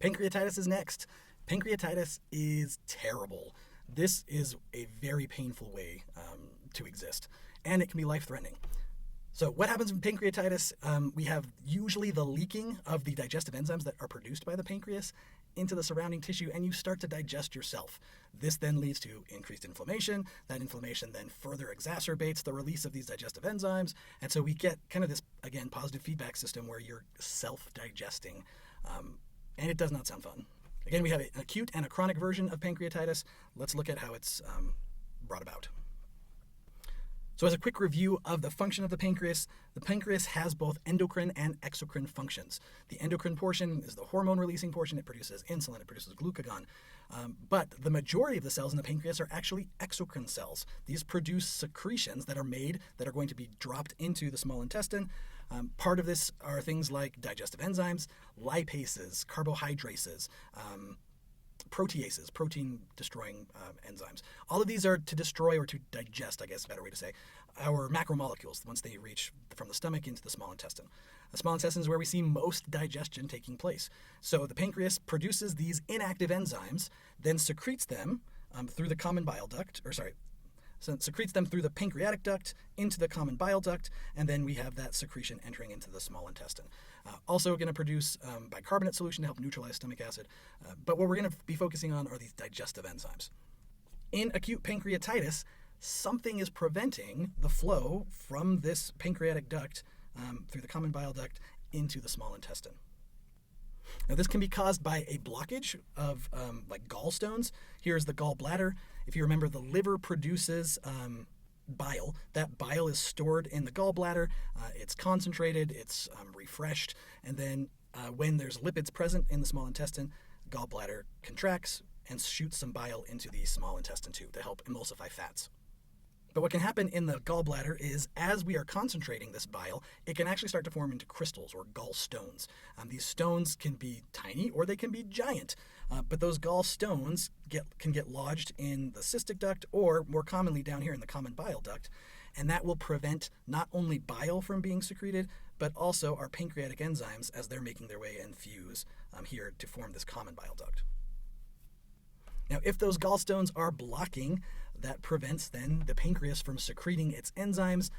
Pancreatitis is next. Pancreatitis is terrible. This is a very painful way to exist, and it can be life-threatening. So what happens in pancreatitis? We have usually the leaking of the digestive enzymes that are produced by the pancreas into the surrounding tissue, and you start to digest yourself. This then leads to increased inflammation. That inflammation then further exacerbates the release of these digestive enzymes, and so we get kind of this, again, positive feedback system where you're self-digesting, and it does not sound fun. Again, we have an acute and a chronic version of pancreatitis. Let's look at how it's brought about. So as a quick review of the function of the pancreas has both endocrine and exocrine functions. The endocrine portion is the hormone-releasing portion. It produces insulin, it produces glucagon. But the majority of the cells in the pancreas are actually exocrine cells. These produce secretions that are made that are going to be dropped into the small intestine. Part of this are things like digestive enzymes, lipases, carbohydrases, proteases, protein-destroying enzymes. All of these are to destroy or to digest, I guess is a better way to say, our macromolecules once they reach from the stomach into the small intestine. The small intestine is where we see most digestion taking place. So the pancreas produces these inactive enzymes, then secretes them through the common bile duct, so it secretes them through the pancreatic duct into the common bile duct, and then we have that secretion entering into the small intestine. Also going to produce bicarbonate solution to help neutralize stomach acid, but what we're going to be focusing on are these digestive enzymes. In acute pancreatitis, something is preventing the flow from this pancreatic duct through the common bile duct into the small intestine. Now, this can be caused by a blockage of like gallstones. Here's the gallbladder. If you remember, the liver produces bile. That bile is stored in the gallbladder. It's concentrated, it's refreshed, and then when there's lipids present in the small intestine, gallbladder contracts and shoots some bile into the small intestine too to help emulsify fats. But what can happen in the gallbladder is, as we are concentrating this bile, it can actually start to form into crystals or gallstones. These stones can be tiny or they can be giant, but those gallstones can get lodged in the cystic duct or, more commonly, down here in the common bile duct, and that will prevent not only bile from being secreted, but also our pancreatic enzymes as they're making their way and fuse here to form this common bile duct. Now, if those gallstones are blocking, that prevents then the pancreas from secreting its enzymes.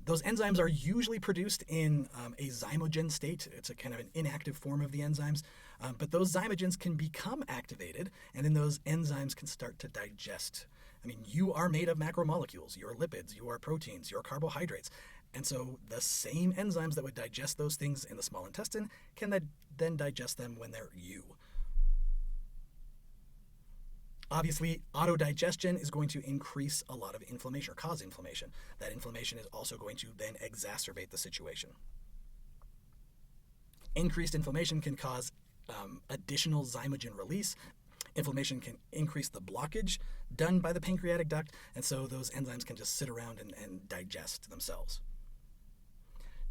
Those enzymes are usually produced in a zymogen state. It's a kind of an inactive form of the enzymes, but those zymogens can become activated, and then those enzymes can start to digest. I mean, you are made of macromolecules, your lipids, your proteins, your carbohydrates. And so the same enzymes that would digest those things in the small intestine can then digest them when they're you. Obviously, autodigestion is going to increase a lot of inflammation or cause inflammation. That inflammation is also going to then exacerbate the situation. Increased inflammation can cause additional zymogen release. Inflammation can increase the blockage done by the pancreatic duct, and so those enzymes can just sit around and digest themselves.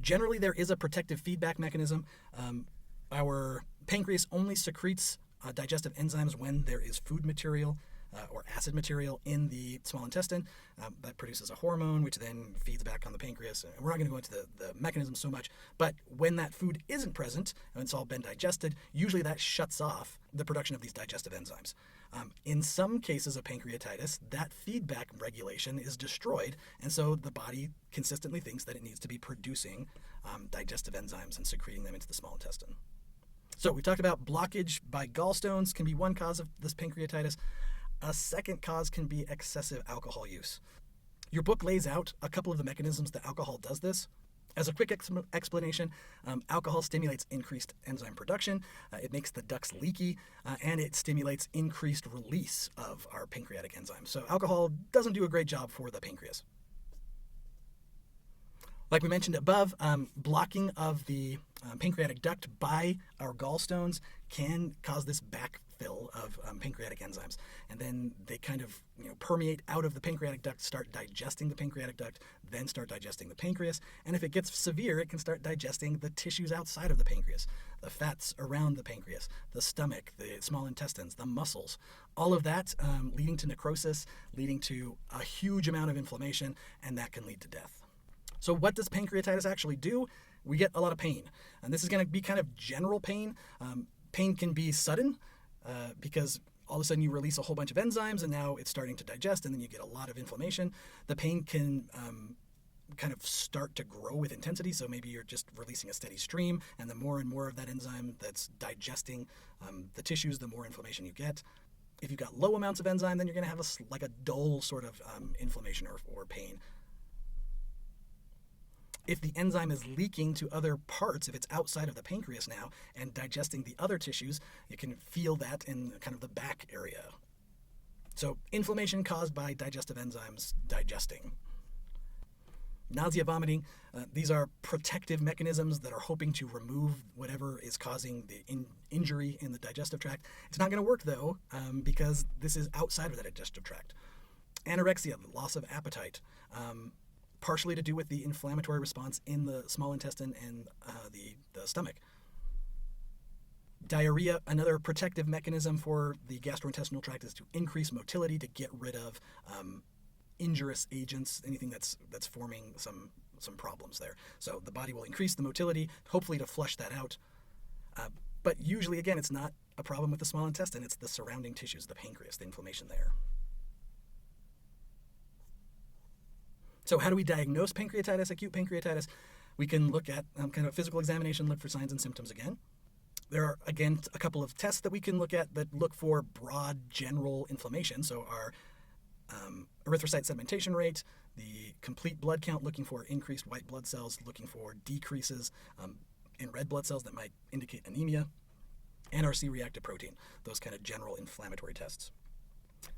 Generally, there is a protective feedback mechanism. Our pancreas only secretes digestive enzymes when there is food material or acid material in the small intestine that produces a hormone, which then feeds back on the pancreas. And we're not going to go into the mechanism so much, but when that food isn't present and it's all been digested, usually that shuts off the production of these digestive enzymes. In some cases of pancreatitis, that feedback regulation is destroyed, and so the body consistently thinks that it needs to be producing digestive enzymes and secreting them into the small intestine. So we talked about blockage by gallstones can be one cause of this pancreatitis. A second cause can be excessive alcohol use. Your book lays out a couple of the mechanisms that alcohol does this. As a quick explanation, alcohol stimulates increased enzyme production, it makes the ducts leaky, and it stimulates increased release of our pancreatic enzymes. So alcohol doesn't do a great job for the pancreas. Like we mentioned above, blocking of the pancreatic duct by our gallstones can cause this backfill of pancreatic enzymes. And then they kind of permeate out of the pancreatic duct, start digesting the pancreatic duct, then start digesting the pancreas. And if it gets severe, it can start digesting the tissues outside of the pancreas, the fats around the pancreas, the stomach, the small intestines, the muscles. All of that leading to necrosis, leading to a huge amount of inflammation, and that can lead to death. So what does pancreatitis actually do? We get a lot of pain. And this is going to be kind of general pain. Pain can be sudden because all of a sudden you release a whole bunch of enzymes and now it's starting to digest, and then you get a lot of inflammation. The pain can kind of start to grow with intensity, so maybe you're just releasing a steady stream, and the more and more of that enzyme that's digesting the tissues, the more inflammation you get. If you've got low amounts of enzyme, then you're going to have like a dull sort of inflammation or pain. If the enzyme is leaking to other parts, if it's outside of the pancreas now and digesting the other tissues, you can feel that in kind of the back area. So inflammation caused by digestive enzymes digesting. Nausea, vomiting, these are protective mechanisms that are hoping to remove whatever is causing the injury in the digestive tract. It's not going to work, though, because this is outside of the digestive tract. Anorexia, loss of appetite, partially to do with the inflammatory response in the small intestine and the stomach. Diarrhea, another protective mechanism for the gastrointestinal tract, is to increase motility, to get rid of injurious agents, anything that's forming some problems there. So the body will increase the motility, hopefully to flush that out. But usually, again, it's not a problem with the small intestine, it's the surrounding tissues, the pancreas, the inflammation there. So how do we diagnose pancreatitis, acute pancreatitis? We can look at kind of a physical examination, look for signs and symptoms again. There are, again, a couple of tests that we can look at that look for broad general inflammation. So our erythrocyte sedimentation rate, the complete blood count, looking for increased white blood cells, looking for decreases in red blood cells that might indicate anemia, and our C-reactive protein, those kind of general inflammatory tests.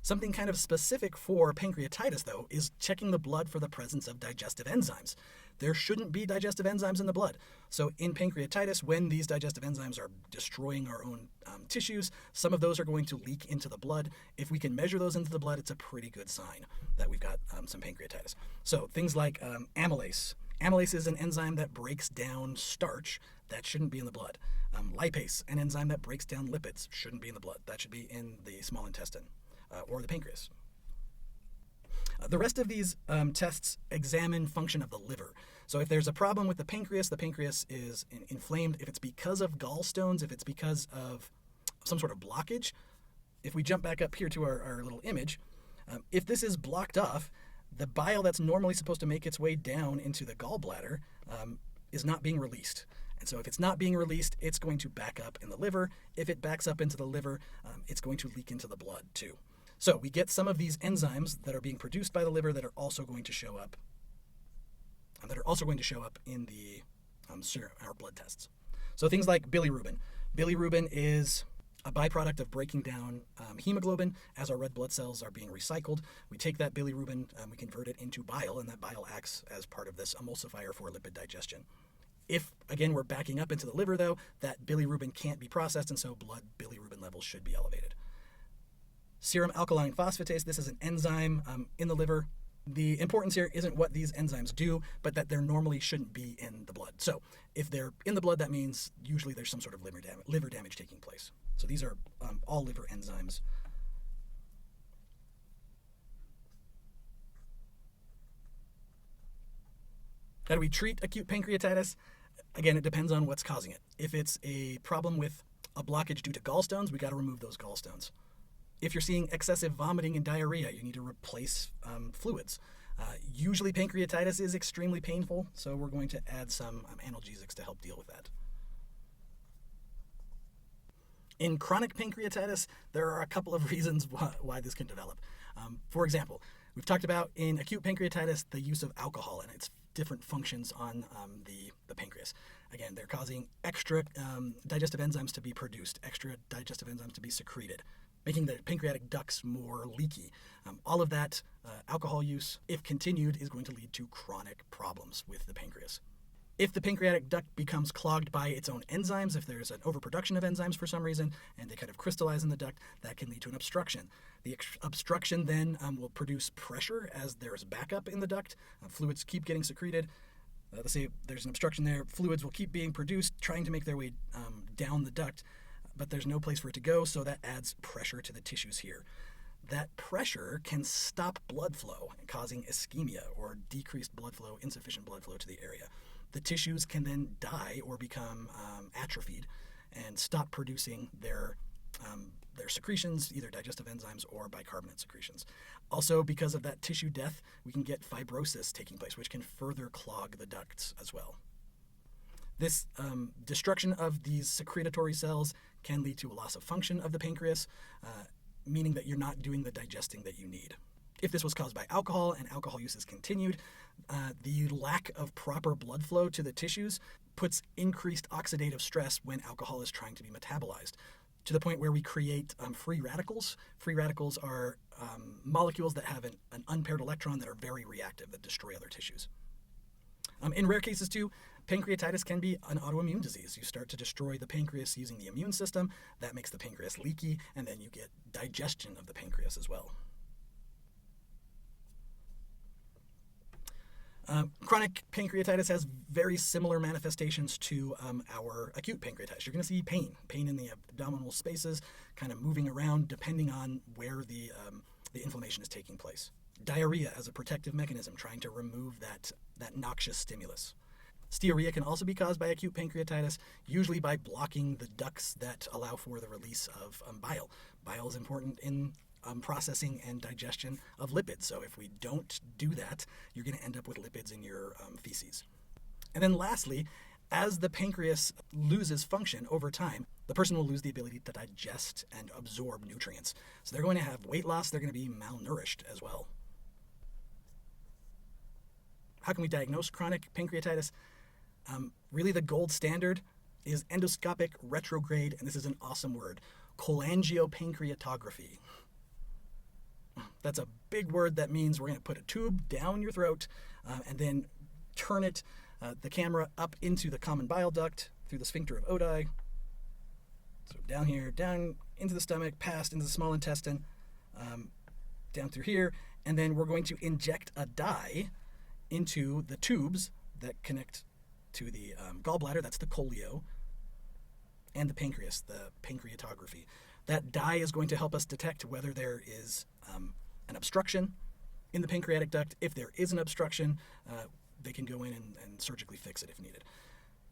Something kind of specific for pancreatitis, though, is checking the blood for the presence of digestive enzymes. There shouldn't be digestive enzymes in the blood. So in pancreatitis, when these digestive enzymes are destroying our own tissues, some of those are going to leak into the blood. If we can measure those into the blood, it's a pretty good sign that we've got some pancreatitis. So things like amylase. Amylase is an enzyme that breaks down starch. That shouldn't be in the blood. Lipase, an enzyme that breaks down lipids, shouldn't be in the blood. That should be in the small intestine or the pancreas. The rest of these tests examine function of the liver. So if there's a problem with the pancreas is inflamed. If it's because of gallstones, if it's because of some sort of blockage, if we jump back up here to our little image, if this is blocked off, the bile that's normally supposed to make its way down into the gallbladder is not being released. And so if it's not being released, it's going to back up in the liver. If it backs up into the liver, it's going to leak into the blood too. So we get some of these enzymes that are being produced by the liver that are also going to show up in the our blood tests. So things like bilirubin. Bilirubin is a byproduct of breaking down hemoglobin. As our red blood cells are being recycled, we take that bilirubin, we convert it into bile, and that bile acts as part of this emulsifier for lipid digestion. If, again, we're backing up into the liver, though, that bilirubin can't be processed, and so blood bilirubin levels should be elevated. Serum alkaline phosphatase, this is an enzyme in the liver. The importance here isn't what these enzymes do, but that they normally shouldn't be in the blood. So if they're in the blood, that means usually there's some sort of liver damage taking place. So these are all liver enzymes. How do we treat acute pancreatitis? Again, it depends on what's causing it. If it's a problem with a blockage due to gallstones, we got to remove those gallstones. If you're seeing excessive vomiting and diarrhea, you need to replace fluids. Usually pancreatitis is extremely painful, so we're going to add some analgesics to help deal with that. In chronic pancreatitis, there are a couple of reasons why this can develop. For example, we've talked about in acute pancreatitis the use of alcohol and its different functions on the pancreas. Again, they're causing extra digestive enzymes to be produced, extra digestive enzymes to be secreted, making the pancreatic ducts more leaky. All of that alcohol use, if continued, is going to lead to chronic problems with the pancreas. If the pancreatic duct becomes clogged by its own enzymes, if there's an overproduction of enzymes for some reason, and they kind of crystallize in the duct, that can lead to an obstruction. The obstruction then will produce pressure as there's backup in the duct. Fluids keep getting secreted. Let's say there's an obstruction there. Fluids will keep being produced, trying to make their way down the duct, but there's no place for it to go, so that adds pressure to the tissues here. That pressure can stop blood flow, causing ischemia or decreased blood flow, insufficient blood flow to the area. The tissues can then die or become atrophied, and stop producing their secretions, either digestive enzymes or bicarbonate secretions. Also, because of that tissue death, we can get fibrosis taking place, which can further clog the ducts as well. This destruction of these secretory cells can lead to a loss of function of the pancreas, meaning that you're not doing the digesting that you need. If this was caused by alcohol and alcohol use is continued, the lack of proper blood flow to the tissues puts increased oxidative stress when alcohol is trying to be metabolized, to the point where we create free radicals. Free radicals are molecules that have an unpaired electron that are very reactive, that destroy other tissues. In rare cases too, pancreatitis can be an autoimmune disease. You start to destroy the pancreas using the immune system. That makes the pancreas leaky, and then you get digestion of the pancreas as well. Chronic pancreatitis has very similar manifestations to our acute pancreatitis. You're going to see pain in the abdominal spaces, kind of moving around depending on where the inflammation is taking place. Diarrhea as a protective mechanism, trying to remove that noxious stimulus. Steatorrhea can also be caused by acute pancreatitis, usually by blocking the ducts that allow for the release of bile. Bile is important in processing and digestion of lipids. So if we don't do that, you're going to end up with lipids in your feces. And then lastly, as the pancreas loses function over time, the person will lose the ability to digest and absorb nutrients. So they're going to have weight loss, they're going to be malnourished as well. How can we diagnose chronic pancreatitis? Really the gold standard is endoscopic retrograde, and this is an awesome word, cholangiopancreatography. That's a big word that means we're going to put a tube down your throat and then turn the camera up into the common bile duct through the sphincter of Oddi. So down here, down into the stomach, past into the small intestine, down through here, and then we're going to inject a dye into the tubes that connect to the gallbladder, that's the coleo, and the pancreas, the pancreatography. That dye is going to help us detect whether there is an obstruction in the pancreatic duct. If there is an obstruction, they can go in and surgically fix it if needed.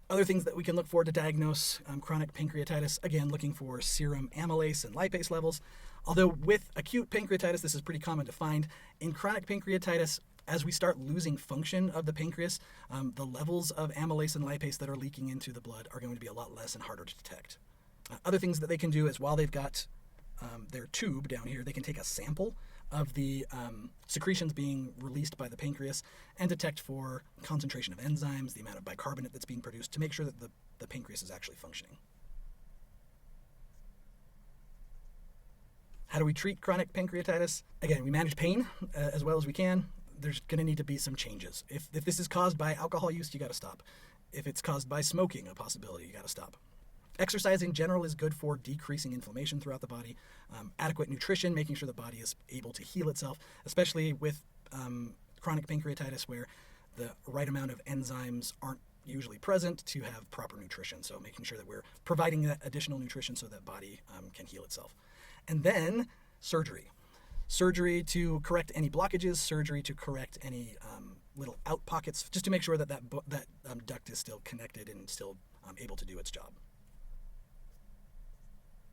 Other things that we can look for to diagnose chronic pancreatitis, again, looking for serum amylase and lipase levels. Although with acute pancreatitis, this is pretty common to find. In chronic pancreatitis, as we start losing function of the pancreas, the levels of amylase and lipase that are leaking into the blood are going to be a lot less and harder to detect. Other things that they can do is while they've got their tube down here, they can take a sample of the secretions being released by the pancreas and detect for concentration of enzymes, the amount of bicarbonate that's being produced, to make sure that the pancreas is actually functioning. How do we treat chronic pancreatitis? Again, we manage pain as well as we can. There's going to need to be some changes. If this is caused by alcohol use, you got to stop. If it's caused by smoking, a possibility, you got to stop. Exercise in general is good for decreasing inflammation throughout the body. Adequate nutrition, making sure the body is able to heal itself, especially with chronic pancreatitis where the right amount of enzymes aren't usually present to have proper nutrition. So making sure that we're providing that additional nutrition so that body can heal itself. And then surgery. Surgery to correct any blockages, surgery to correct any little out pockets, just to make sure that duct is still connected and still able to do its job.